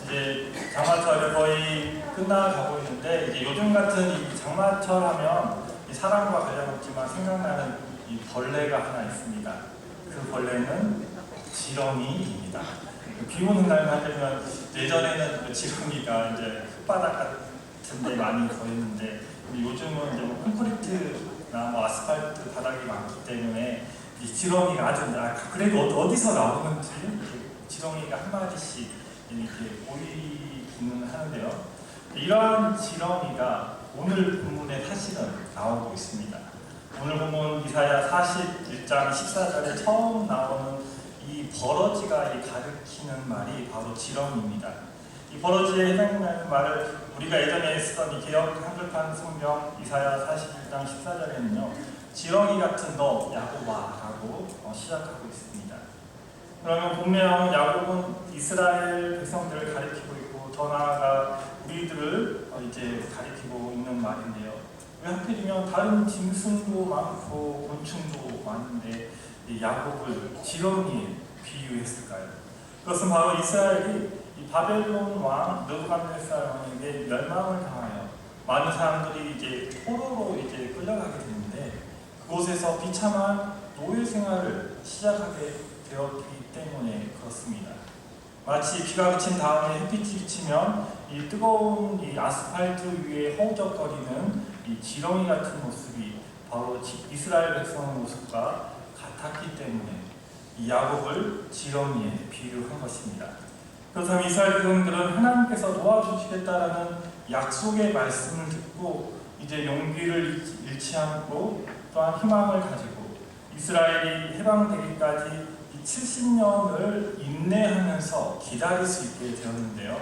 이제 장마철이 거의 끝나가고 있는데 이제 요즘 같은 이 장마철 하면 이 사람과 관련 없지만 생각나는 이 벌레가 하나 있습니다. 그 벌레는 지렁이입니다. 비 오는 날만 되면 예전에는 그 지렁이가 이제 흙바닥 같은 데 많이 거였는데 요즘은 이제 뭐 콘크리트나 뭐 아스팔트 바닥이 많기 때문에 이 지렁이가 아주 그래도 어디서 나오는지 지렁이가 한 마리씩 이렇게 보이기는 하는데요. 이러한 지렁이가 오늘 본문에 사실은 나오고 있습니다. 오늘 본문 이사야 41장 14절에 처음 나오는 이 버러지가 가리키는 말이 바로 지렁이입니다. 이 버러지에 해당하는 말을 우리가 예전에 쓰던 이 개역 한글판 성경 이사야 41장 14절에는요 지렁이 같은 너 야곱아라고 시작하고 있습니다. 그러면 본문에 야곱은 이스라엘 백성들을 가리키고 있고 더 나아가 우리들을 이제 가리키고 있는 말인데요. 왜 하필이면 다른 짐승도 많고 곤충도 많은데 이 야곱을 지렁이에 비유했을까요? 그것은 바로 이스라엘이 이 바벨론 왕 느부갓네살 왕에게 멸망을 당하여 많은 사람들이 이제 포로로 이제 끌려가게 되는데 그곳에서 비참한 노예 생활을 시작하게 되었기 때문에 그렇습니다. 마치 비가 그친 다음에 햇빛이 비치면 이 뜨거운 이 아스팔트 위에 허우적거리는 이 지렁이 같은 모습이 바로 이스라엘 백성의 모습과 같았기 때문에 이 야곱을 지렁이에 비유한 것입니다. 그렇다면 이스라엘 백성들은 하나님께서 도와주시겠다라는 약속의 말씀을 듣고 이제 용기를 잃지 않고 또한 희망을 가지고 이스라엘이 해방되기까지 70년을 인내하면서 기다릴 수 있게 되었는데요.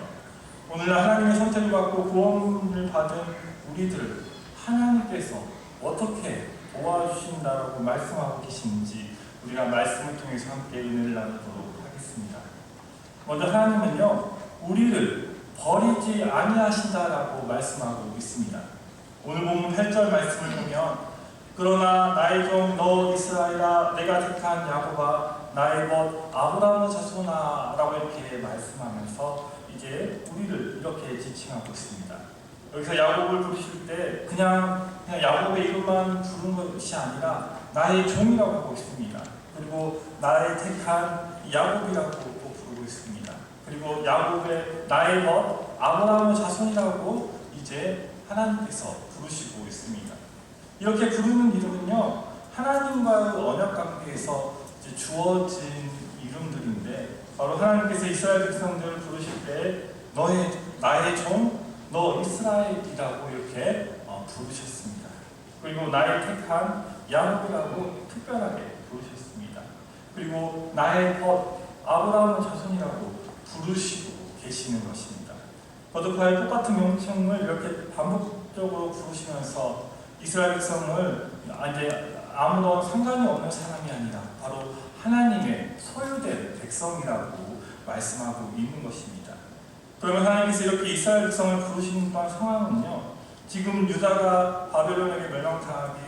오늘날 하나님의 선택을 받고 구원을 받은 우리들을 하나님께서 어떻게 도와주신다라고 말씀하고 계시는지 우리가 말씀을 통해서 함께 은혜를 나누도록 하겠습니다. 먼저 하나님은요 우리를 버리지 아니하신다라고 말씀하고 있습니다. 오늘 본문 8절 말씀을 보면 그러나 나의 종 너 이스라엘아 내가 택한 야곱아 나의 벗 아브라함의 자손아 라고 이렇게 말씀하면서 이제 우리를 이렇게 지칭하고 있습니다. 여기서 야곱을 부르실 때 그냥 야곱의 이름만 부른 것이 아니라 나의 종이라고 하고 있습니다. 그리고 나의 택한 야곱이라고 또 부르고 있습니다. 그리고 야곱의 나의 벗 아브라함의 자손이라고 이제 하나님께서 부르시고 있습니다. 이렇게 부르는 이름은요 하나님과의 언약 관계에서 이제 주어진 이름들인데 바로 하나님께서 이스라엘 백성들을 부르실 때 나의 종 너 이스라엘이라고 이렇게 부르셨습니다. 그리고 나의 택한 야곱이라고 특별하게 부르셨습니다. 그리고 나의 벗 아브라함의 자손이라고 부르시고 계시는 것입니다. 거듭하여 똑같은 명칭을 이렇게 반복적으로 부르시면서 이스라엘 백성을 이제 아무런 상관이 없는 사람이 아니라 바로 하나님의 소유된 백성이라고 말씀하고 있는 것입니다. 그러면 하나님께서 이렇게 이스라엘 백성을 부르시는 상황은요 지금 유다가 바벨론에게 멸망당하기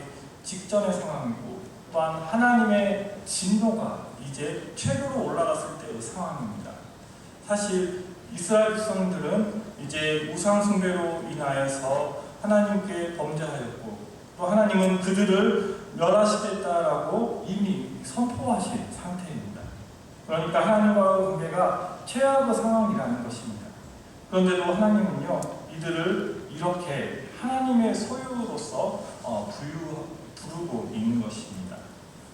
직전의 상황이고 또한 하나님의 진노가 이제 최고로 올라갔을 때의 상황입니다. 사실 이스라엘 백성들은 이제 우상 숭배로 인하여서 하나님께 범죄하였고 또 하나님은 그들을 멸하시겠다라고 이미 선포하신 상태입니다. 그러니까 하나님과의 관계가 최악의 상황이라는 것입니다. 그런데도 하나님은요 이들을 이렇게 하나님의 소유로서 부르고 있는 것입니다.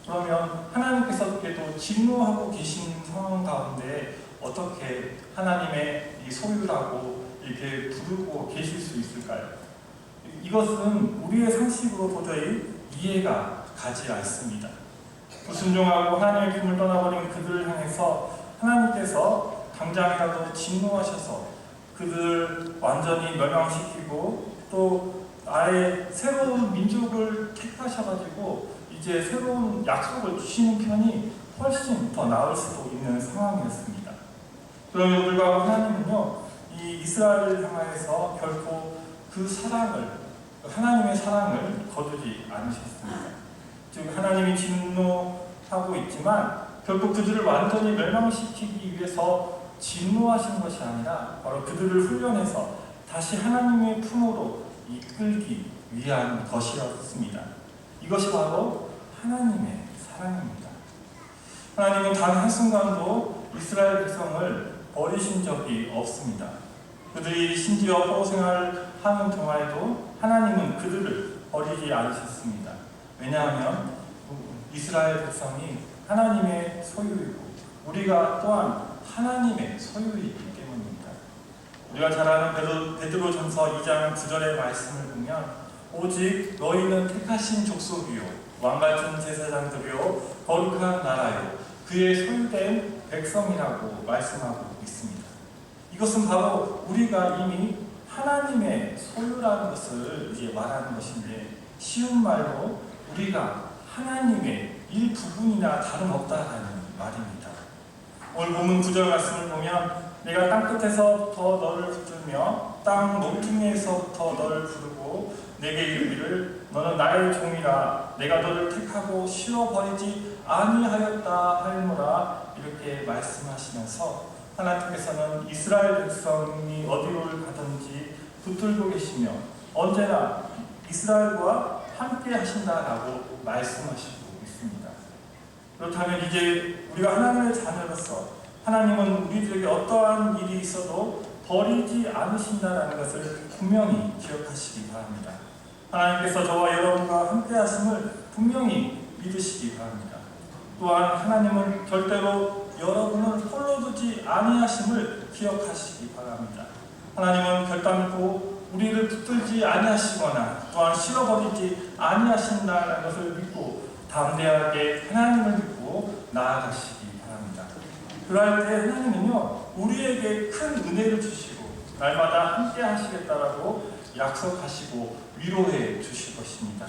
그러면 하나님께서도 진노하고 계신 상황 가운데 어떻게 하나님의 이 소유라고 이렇게 부르고 계실 수 있을까요? 이것은 우리의 상식으로 도저히 이해가 가지 않습니다. 불순종하고 하나님의 품을 떠나버린 그들을 향해서 하나님께서 당장이라도 진노하셔서 그들을 완전히 멸망시키고 또 아예 새로운 민족을 택하셔가지고 이제 새로운 약속을 주시는 편이 훨씬 더 나을 수도 있는 상황이었습니다. 그럼에도 불구하고 하나님은요 이 이스라엘을 향하여서 결코 그 사랑을 하나님의 사랑을 거두지 않으셨습니다. 즉 하나님이 진노하고 있지만 결국 그들을 완전히 멸망시키기 위해서 진노하신 것이 아니라 바로 그들을 훈련해서 다시 하나님의 품으로 이끌기 위한 것이었습니다. 이것이 바로 하나님의 사랑입니다. 하나님은 단 한순간도 이스라엘 백성을 버리신 적이 없습니다. 그들이 심지어 포로 생활하는 동안에도 하나님은 그들을 버리지 않으셨습니다. 왜냐하면 이스라엘 백성이 하나님의 소유이고 우리가 또한 하나님의 소유이기 때문입니다. 우리가 잘 아는 베드로전서 2장 9절의 말씀을 보면 오직 너희는 택하신 족속이요 왕같은 제사장들이요 거룩한 나라요 그의 소유된 백성이라고 말씀하고 있습니다. 이것은 바로 우리가 이미 하나님의 소유라는 것을 이제 말하는 것인데 쉬운 말로 우리가 하나님의 일부분이나 다름없다라는 말입니다. 오늘 본문 9절 말씀을 보면 내가 땅끝에서부터 너를 붙들며 땅 높이에서부터 너를 부르고 내게 이르기를 너는 나의 종이라 내가 너를 택하고 쉬어버리지 아니하였다 하였노라 이렇게 말씀하시면서 하나님께서는 이스라엘 백성이 어디로 가든지 붙들고 계시며 언제나 이스라엘과 함께 하신다라고 말씀하시고 있습니다. 그렇다면 이제 우리가 하나님의 자녀로서 하나님은 우리들에게 어떠한 일이 있어도 버리지 않으신다는 것을 분명히 기억하시기 바랍니다. 하나님께서 저와 여러분과 함께 하심을 분명히 믿으시기 바랍니다. 또한 하나님은 절대로 여러분을 홀로 두지 아니하심을 기억하시기 바랍니다. 하나님은 결단코 우리를 붙들지 아니하시거나 또한 실어버리지 아니하신다는 것을 믿고 담대하게 하나님을 믿고 나아가시기 바랍니다. 그럴 때 하나님은요 우리에게 큰 은혜를 주시고 날마다 함께 하시겠다라고 약속하시고 위로해 주실 것입니다.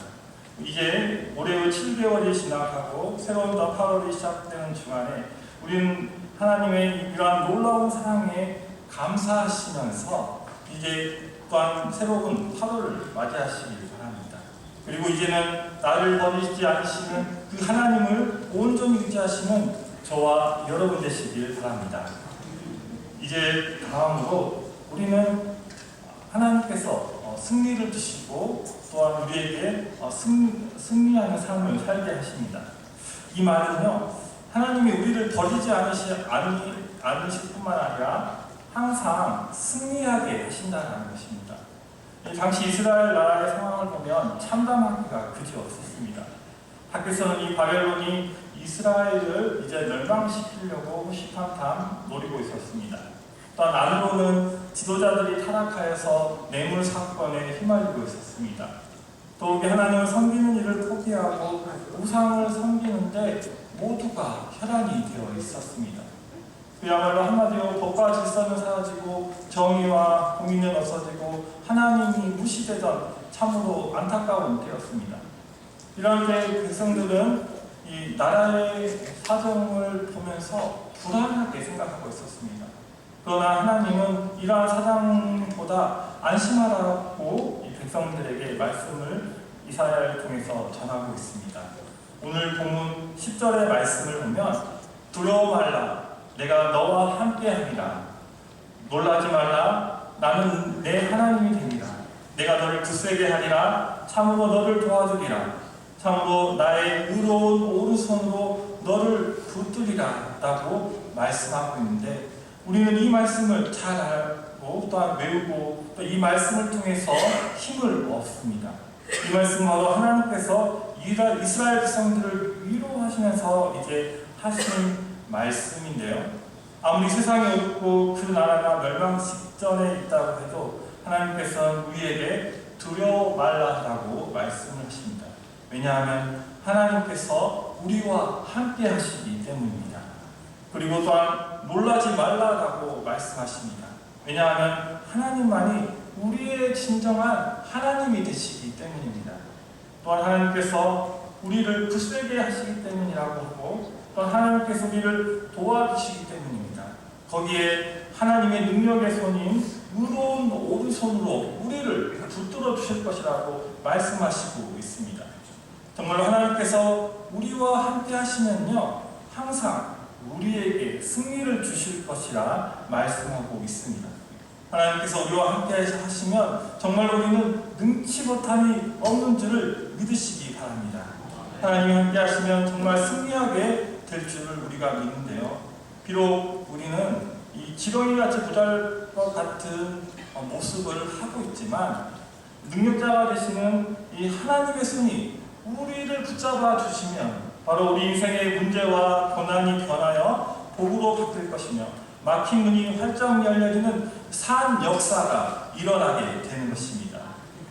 이제 올해의 7개월이 지나가고 새로운 8월이 시작되는 중간에 우리는 하나님의 이러한 놀라운 사랑에 감사하시면서 이제 또한 새로운 8월을 맞이하시길 바랍니다. 그리고 이제는 나를 버리지 않으시는 그 하나님을 온전히 의지하시는 저와 여러분 되시길 바랍니다. 이제 다음으로 우리는 하나님께서 승리를 주시고 또한 우리에게 승리하는 삶을 살게 하십니다. 이 말은요 하나님이 우리를 버리지 않으실 뿐만 아니라 항상 승리하게 하신다는 것입니다. 당시 이스라엘 나라의 상황을 보면 참담하기가 그지없었습니다. 밖에서는 이 바벨론이 이스라엘을 이제 멸망시키려고 호시탐탐 노리고 있었습니다. 또한 안으로는 지도자들이 타락하여서 뇌물 사건에 휘말리고 있었습니다. 더욱이 하나님을 섬기는 일을 포기하고 우상을 섬기는데 모두가 혈안이 되어 있었습니다. 그야말로 한마디로 법과 질서는 사라지고 정의와 공의는 없어지고 하나님이 무시되던 참으로 안타까운 때였습니다. 이럴 때 백성들은 이 나라의 사정을 보면서 불안하게 생각하고 있었습니다. 그러나 하나님은 이러한 사정보다 안심하라고 이 백성들에게 말씀을 이사야를 통해서 전하고 있습니다. 오늘 본문 10절의 말씀을 보면 두려워 말라 내가 너와 함께하리라 놀라지 말라 나는 내 하나님이 되리라 내가 너를 굳세게 하리라 참으로 너를 도와주리라 참으로 나의 의로운 오른손으로 너를 붙들리라 라고 말씀하고 있는데 우리는 이 말씀을 잘 알고 또한 외우고 또 이 말씀을 통해서 힘을 얻습니다. 이 말씀은 바로 하나님께서 이스라엘 백성들을 위로하시면서 이제 하신 말씀인데요. 아무리 세상이 어둡고 그 나라가 멸망 직전에 있다고 해도 하나님께서는 우리에게 두려워 말라라고 말씀을 하십니다. 왜냐하면 하나님께서 우리와 함께 하시기 때문입니다. 그리고 또한 놀라지 말라라고 말씀하십니다. 왜냐하면 하나님만이 우리의 진정한 하나님이 되시기 때문입니다. 또한 하나님께서 우리를 굳세게 하시기 때문이라고 하고 또한 하나님께서 우리를 도와주시기 때문입니다. 거기에 하나님의 능력의 손인 의로운 오른손으로 우리를 붙들어 주실 것이라고 말씀하시고 있습니다. 정말로 하나님께서 우리와 함께 하시면요 항상 우리에게 승리를 주실 것이라 말씀하고 있습니다. 하나님께서 우리와 함께 하시면 정말 우리는 능치 못함이 없는 줄을 믿으시기 바랍니다. 하나님이 함께 하시면 정말 승리하게 될 줄을 우리가 믿는데요. 비록 우리는 이 지렁이같이 부자랄 것 같은 모습을 하고 있지만 능력자가 되시는 이 하나님의 손이 우리를 붙잡아 주시면 바로 우리 인생의 문제와 고난이 변하여 복으로 바뀔 것이며 막힌 문이 활짝 열려지는 산 역사가 일어나게 되는 것입니다.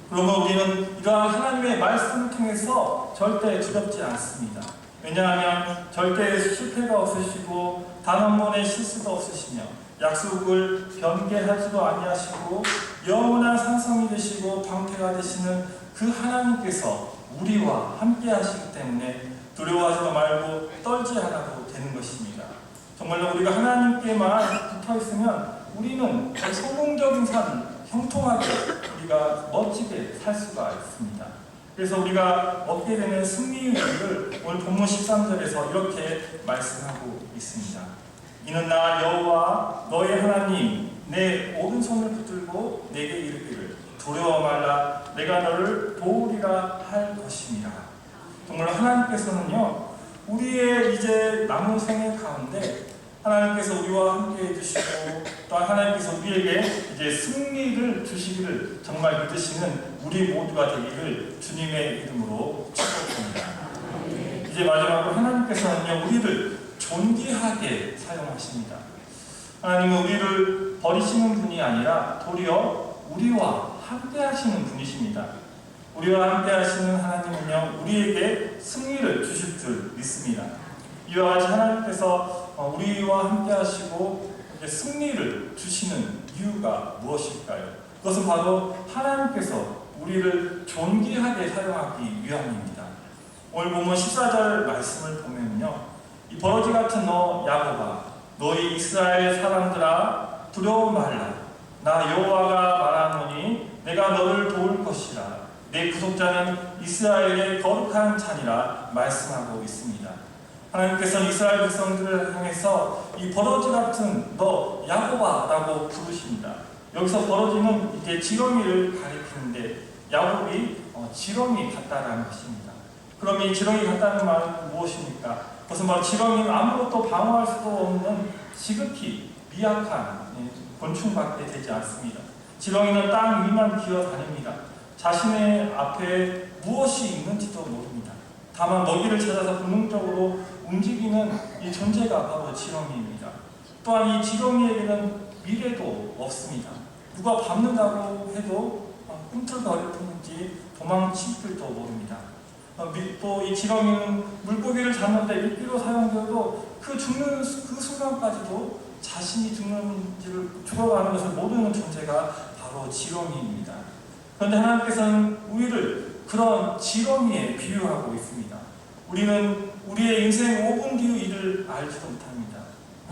그러면 우리는 이러한 하나님의 말씀을 통해서 절대 두렵지 않습니다. 왜냐하면 절대 실패가 없으시고 단 한 번의 실수도 없으시며 약속을 변개하지도 아니하시고 영원한 산성이 되시고 방패가 되시는 그 하나님께서 우리와 함께 하시기 때문에 두려워하지 말고 떨지 않아도 되는 것입니다. 정말로 우리가 하나님께만 붙어 있으면 우리는 성공적인 삶, 형통하게 우리가 멋지게 살 수가 있습니다. 그래서 우리가 얻게 되는 승리의 이유를 오늘 본문 13절에서 이렇게 말씀하고 있습니다. 이는 나 여호와 너의 하나님 내 오른손을 붙들고 내게 이르기를 두려워 말라 내가 너를 도우리라 할 것입니다. 정말 하나님께서는요 우리의 이제 남은 생애 가운데 하나님께서 우리와 함께 해주시고 또 하나님께서 우리에게 이제 승리를 주시기를 정말 믿으시는 우리 모두가 되기를 주님의 이름으로 축복합니다. 이제 마지막으로 하나님께서는요 우리를 존귀하게 사용하십니다. 하나님은 우리를 버리시는 분이 아니라 도리어 우리와 함께 하시는 분이십니다. 우리와 함께 하시는 하나님은요 우리에게 승리를 주실 줄 믿습니다. 이와 같이 하나님께서 우리와 함께 하시고 승리를 주시는 이유가 무엇일까요? 그것은 바로 하나님께서 우리를 존귀하게 사용하기 위함입니다. 오늘 보면 14절 말씀을 보면요 이 버러지 같은 너 야곱아 너희 이스라엘 사람들아 두려워 말라 나 여호와가 말하노니 내가 너를 도울 것이라 내 구속자는 이스라엘의 거룩한 잔이라 말씀하고 있습니다. 하나님께서는 이스라엘 백성들을 향해서 이 버러지 같은 너 야곱아 라고 부르십니다. 여기서 버러지는 이제 지렁이를 가리키는데 야곱이 지렁이 같다라는 것입니다. 그럼 이 지렁이 같다는 말은 무엇입니까? 그것은 바로 지렁이는 아무것도 방어할 수도 없는 지극히 미약한 곤충밖에 되지 않습니다. 지렁이는 땅 위만 기어다닙니다. 자신의 앞에 무엇이 있는지도 모릅니다. 다만 먹이를 찾아서 본능적으로 움직이는 이 존재가 바로 지렁이입니다. 또한 이 지렁이에게는 미래도 없습니다. 누가 밟는다고 해도 꿈틀거릴 뿐이지 도망칠 줄도 모릅니다. 또 이 지렁이는 물고기를 잡는데 미끼로 사용되어도 그 죽는 그 순간까지도 자신이 죽어가는 것을 모르는 존재가 바로 지렁이입니다. 그런데 하나님께서는 우리를 그런 지렁이에 비유하고 있습니다. 우리는 우리의 인생 5분 뒤의 일을 알지도 못합니다.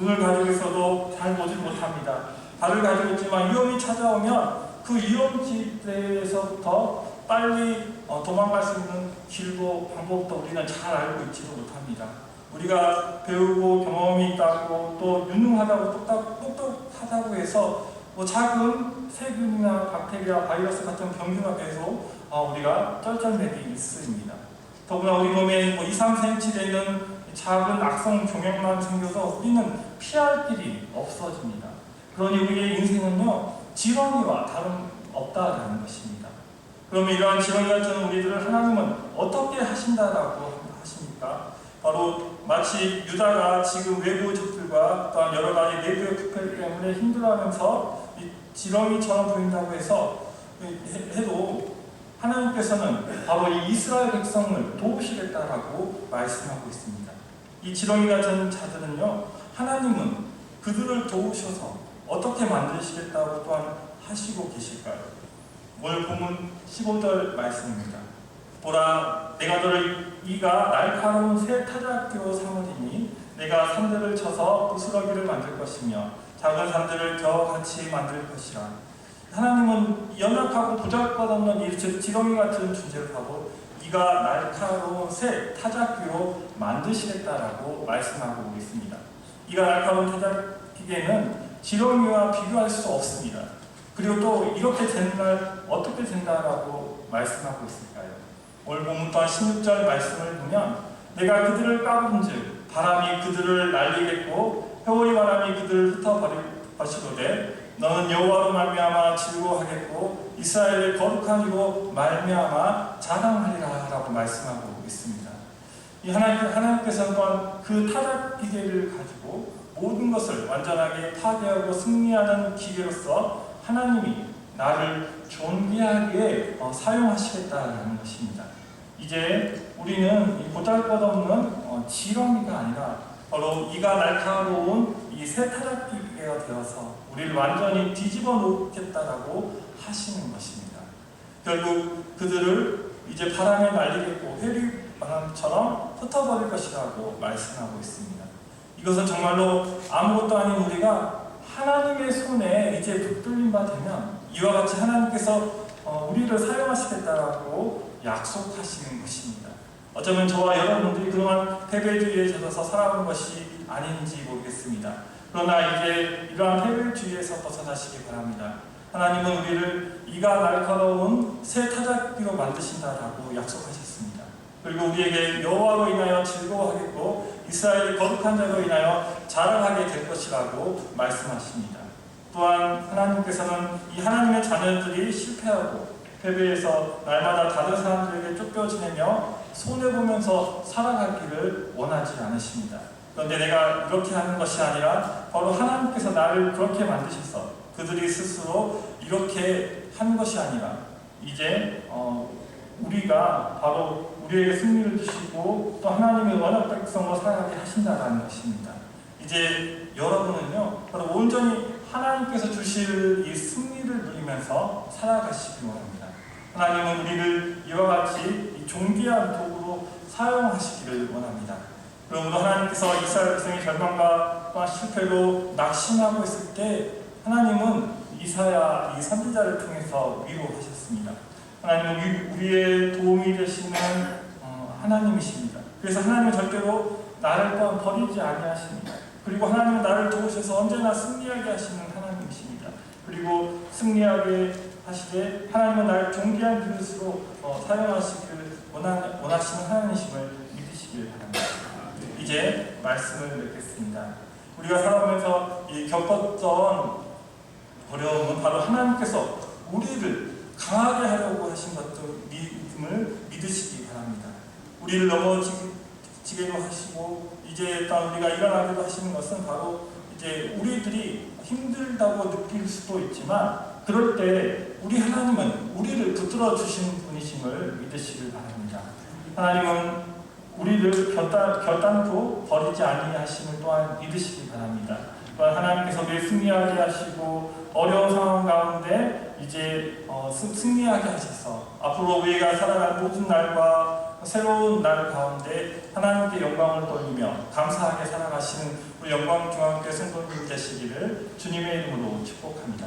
눈을 가지고 있어도 잘 보지 못합니다. 발을 가지고 있지만 위험이 찾아오면 그 위험지대에서부터 빨리 도망갈 수 있는 길도 방법도 우리는 잘 알고 있지도 못합니다. 우리가 배우고 경험이 있다고 또 유능하다고 똑똑하다고 해서 작은 세균이나 박테리아, 바이러스 같은 병균에 대해서 우리가 쩔쩔매기 있습니다. 더구나 우리 몸에 2-3cm 되는 작은 악성 종양만 생겨서 우리는 피할 길이 없어집니다. 그러니 우리의 인생은요 지렁이와 다름없다라는 것입니다. 그러면 이러한 지렁이 같은 우리들을 하나님은 어떻게 하신다라고 하십니까? 바로 마치 유다가 지금 외부 적들과 또한 여러 가지 내부의 부패 때문에 힘들어하면서 이 지렁이처럼 보인다고 해서 해도 하나님께서는 바로 이 이스라엘 백성을 도우시겠다라고 말씀하고 있습니다. 이 지렁이 같은 자들은요 하나님은 그들을 도우셔서 어떻게 만드시겠다고 또한 하시고 계실까요? 오늘 본문 15절 말씀입니다. 보라 내가 너를 이가 날카로운 새 타작기로 삼으리니 내가 산들을 쳐서 부스러기를 만들 것이며 작은 산들을 겨같이 만들 것이라. 하나님은 연약하고 보잘것없는 이 지렁이 같은 존재를 하고 이가 날카로운 새 타작기로 만드시겠다라고 말씀하고 있습니다. 이가 날카로운 타작기계는 지렁이와 비교할 수 없습니다. 그리고 또 이렇게 된 날 어떻게 된다라고 말씀하고 있을까요? 오늘 본문 또한 16절 말씀을 보면 내가 그들을 까부른즉 바람이 그들을 날리겠고 회오리 바람이 그들을 흩어버릴 것이로되 너는 여호와로 말미암아 즐거워하겠고 이스라엘의 거룩한 이로 말미암아 자랑하리라 라고 말씀하고 있습니다. 이 하나님께서는 또한 그 타작 기계를 가지고 모든 것을 완전하게 파괴하고 승리하는 기계로서 하나님이 나를 존귀하게 사용하시겠다는 것입니다. 이제 우리는 이 보잘것없는 지렁이가 아니라 바로 이가 날카로운 이 새 타작기계가 되어서 우리를 완전히 뒤집어 놓겠다라고 하시는 것입니다. 결국 그들을 이제 바람에 날리겠고 회리 바람처럼 흩어버릴 것이라고 말씀하고 있습니다. 이것은 정말로 아무것도 아닌 우리가 하나님의 손에 이제 붙들림 바 되면 이와 같이 하나님께서 우리를 사용하시겠다라고 약속하시는 것입니다. 어쩌면 저와 여러분들이 그동안 패배주의에 젖어서 살아온 것이 아닌지 모르겠습니다. 그러나 이제 이러한 패배주의에서 벗어나시기 바랍니다. 하나님은 우리를 이가 날카로운 새 타작기로 만드신다라고 약속하셨습니다. 그리고 우리에게 여호와로 인하여 즐거워하겠고 이스라엘의 거룩한 자로 인하여 자랑하게 될 것이라고 말씀하십니다. 또한 하나님께서는 이 하나님의 자녀들이 실패하고 패배해서 날마다 다른 사람들에게 쫓겨 지내며 손해보면서 살아가기를 원하지 않으십니다. 그런데 내가 이렇게 하는 것이 아니라 바로 하나님께서 나를 그렇게 만드셔서 그들이 스스로 이렇게 한 것이 아니라 이제 우리가 바로 우리에게 승리를 주시고 또 하나님의 언약 백성으로 살아가게 하신다는 것입니다. 이제 여러분은요 바로 온전히 하나님께서 주실 이 승리를 누리면서 살아가시기 원합니다. 하나님은 우리를 이와 같이 이 존귀한 도구로 사용하시기를 원합니다. 그러므로 하나님께서 이스라엘 백성의 절망과 또한 실패로 낙심하고 있을 때 하나님은 이사야 이 선지자를 통해서 위로하셨습니다. 하나님은 우리의 도움이 되시는 하나님이십니다. 그래서 하나님은 절대로 나를 또한 버리지 아니하십니다. 그리고 하나님은 나를 도우셔서 언제나 승리하게 하시는 하나님이십니다. 그리고 승리하게 하시되 하나님은 나를 존귀한 그릇으로 사용하시기를 원하시는 하나님이심을 믿으시길 바랍니다. 이제 말씀을 맺겠습니다. 우리가 살아오면서 겪었던 어려움은 바로 하나님께서 우리를 강하게 하려고 하신 것을 믿으시기 바랍니다. 우리를 넘어지게도 하시고 이제 또 우리가 일어나기도 하시는 것은 바로 이제 우리들이 힘들다고 느낄 수도 있지만 그럴 때 우리 하나님은 우리를 붙들어 주시는 분이심을 믿으시길 바랍니다. 하나님은 우리를 결단코 버리지 아니하심을 또한 믿으시기 바랍니다. 또한 하나님께서 우리를 승리하게 하시고 어려운 상황 가운데 이제 승리하게 하셔서 앞으로 우리가 살아갈 모든 날과 새로운 날 가운데 하나님께 영광을 돌리며 감사하게 살아가시는 우리 영광중앙교회 성도님 되시기를 주님의 이름으로 축복합니다.